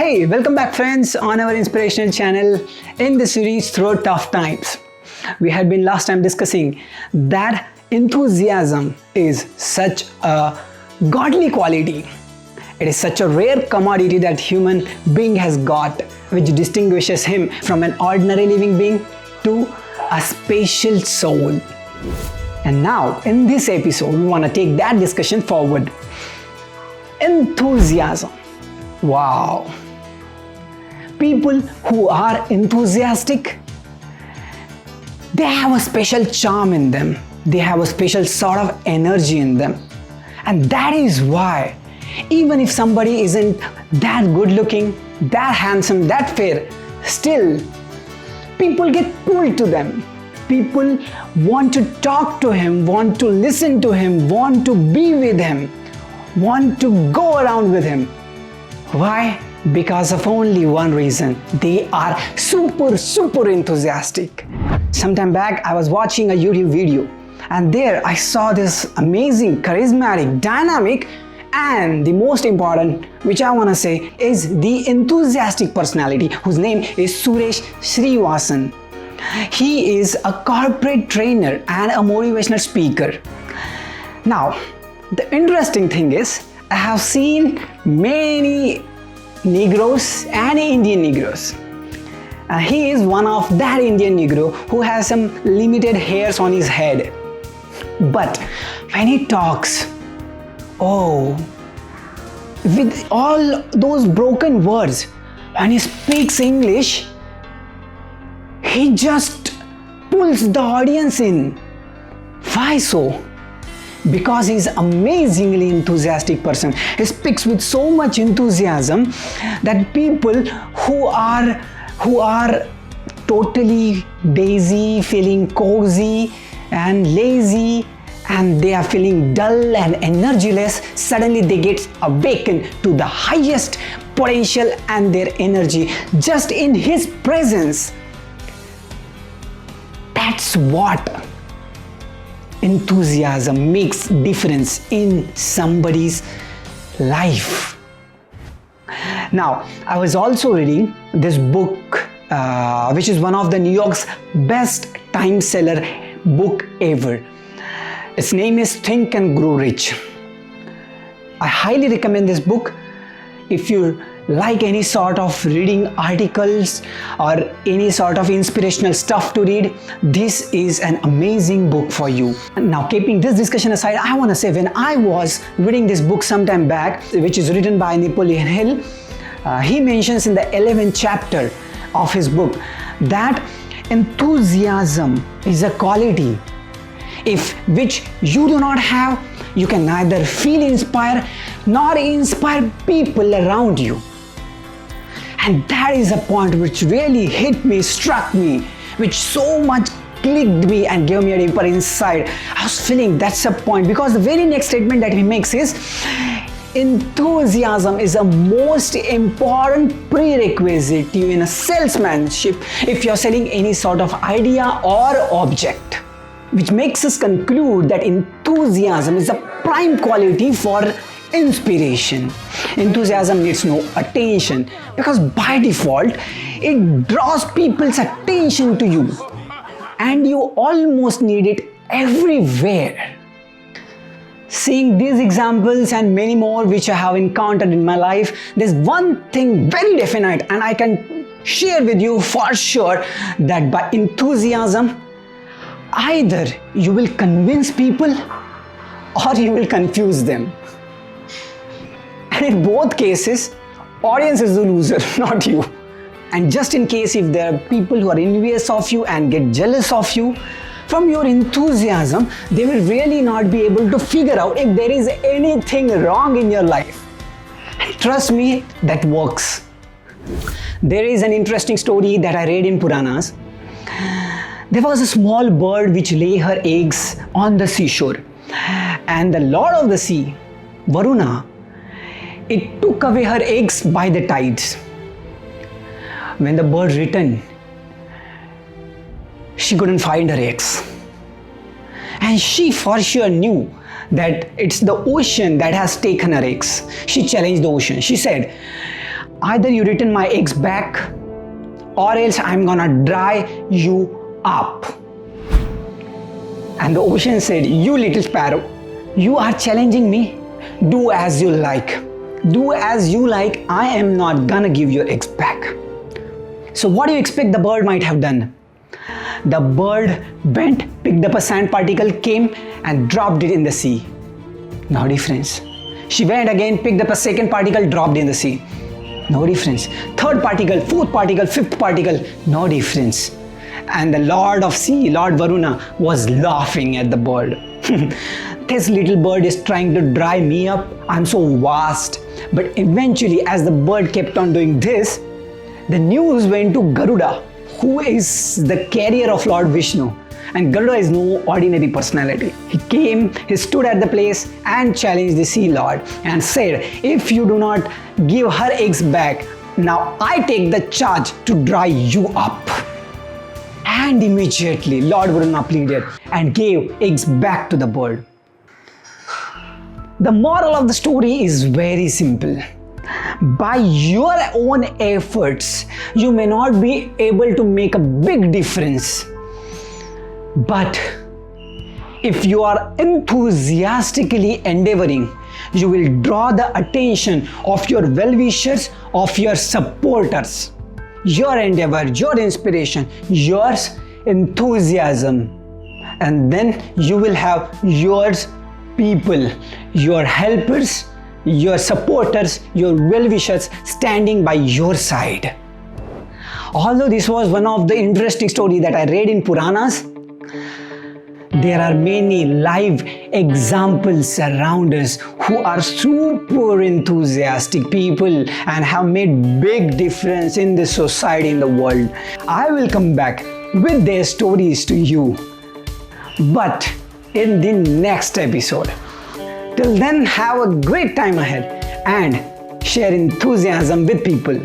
Hey, welcome back friends on our Inspirational channel in the series Through Tough Times. We had been last time discussing that enthusiasm is such a godly quality. It is such a rare commodity that human being has got, which distinguishes him from an ordinary living being to a special soul. And now in this episode we want to take that discussion forward. Enthusiasm. Wow. People who are enthusiastic, they have a special charm in them. They have a special sort of energy in them. And that is why, even if somebody isn't that good looking, that handsome, that fair, still people get pulled to them. People want to talk to him, want to listen to him, want to be with him, want to go around with him. Why? Because of only one reason. They are super enthusiastic. Sometime back I was watching a YouTube video and there I saw this amazing, charismatic, dynamic, and the most important, which I want to say, is the enthusiastic personality whose name is Suresh Srivasan. He is a corporate trainer and a motivational speaker. Now, the interesting thing is, I have seen many Negroes and Indian Negroes. He is one of that Indian Negro who has some limited hairs on his head. But when he talks, with all those broken words, when he speaks English, he just pulls the audience in. Why so? Because he's an amazingly enthusiastic person. He speaks with so much enthusiasm that people who are totally daisy, feeling cozy and lazy, and they are feeling dull and energyless, suddenly they get awakened to the highest potential and their energy just in his presence. That's what enthusiasm makes difference in somebody's life. Now, I was also reading this book, which is one of the New York's best time seller book ever. Its name is Think and Grow Rich. I highly recommend this book if you like any sort of reading articles or any sort of inspirational stuff to read. This is an amazing book for you. Now, keeping this discussion aside, I want to say, when I was reading this book sometime back, which is written by Napoleon Hill, he mentions in the 11th chapter of his book that enthusiasm is a quality which you do not have. You can neither feel inspired nor inspire people around you. And that is a point which really hit me, struck me, which so much clicked me and gave me a deeper insight. I was feeling that's a point, because the very next statement that he makes is, enthusiasm is a most important prerequisite in a salesmanship if you're selling any sort of idea or object, which makes us conclude that enthusiasm is a prime quality for inspiration. Enthusiasm needs no attention, because by default it draws people's attention to you, and you almost need it everywhere. Seeing these examples and many more which I have encountered in my life, there's one thing very definite, and I can share with you for sure, that by enthusiasm, either you will convince people or you will confuse them. And in both cases, audience is the loser, not you. And just in case if there are people who are envious of you and get jealous of you, from your enthusiasm, they will really not be able to figure out if there is anything wrong in your life. And trust me, that works. There is an interesting story that I read in Puranas. There was a small bird which lay her eggs on the seashore, and the lord of the sea, Varuna, it took away her eggs by the tides. When the bird returned, she couldn't find her eggs, and she for sure knew that it's the ocean that has taken her eggs. She challenged the ocean. She said, either you return my eggs back or else I'm gonna dry you up. And the ocean said, you little sparrow, you are challenging me? Do as you like. Do as you like. I am not gonna give your eggs back. So what do you expect the bird might have done? The bird bent, picked up a sand particle, came and dropped it in the sea. No difference. She went again, picked up a second particle, dropped in the sea. No difference. Third particle, fourth particle, fifth particle, no difference. And the Lord of Sea, Lord Varuna, was laughing at the bird. This little bird is trying to dry me up. I'm so vast. But eventually, as the bird kept on doing this, the news went to Garuda, who is the carrier of Lord Vishnu. And Garuda is no ordinary personality. He came, he stood at the place and challenged the Sea Lord and said, if you do not give her eggs back, now I take the charge to dry you up. And immediately Lord Varuna pleaded and gave eggs back to the bird. The moral of the story is very simple. By your own efforts, you may not be able to make a big difference. But if you are enthusiastically endeavoring, you will draw the attention of your well-wishers, of your supporters. Your endeavor, your inspiration, your enthusiasm. And then you will have yours people, your helpers, your supporters, your well-wishers standing by your side. Although this was one of the interesting stories that I read in Puranas, there are many live examples around us who are super enthusiastic people and have made big difference in the society, in the world. I will come back with their stories to you, but in the next episode. Till then, have a great time ahead and share enthusiasm with people.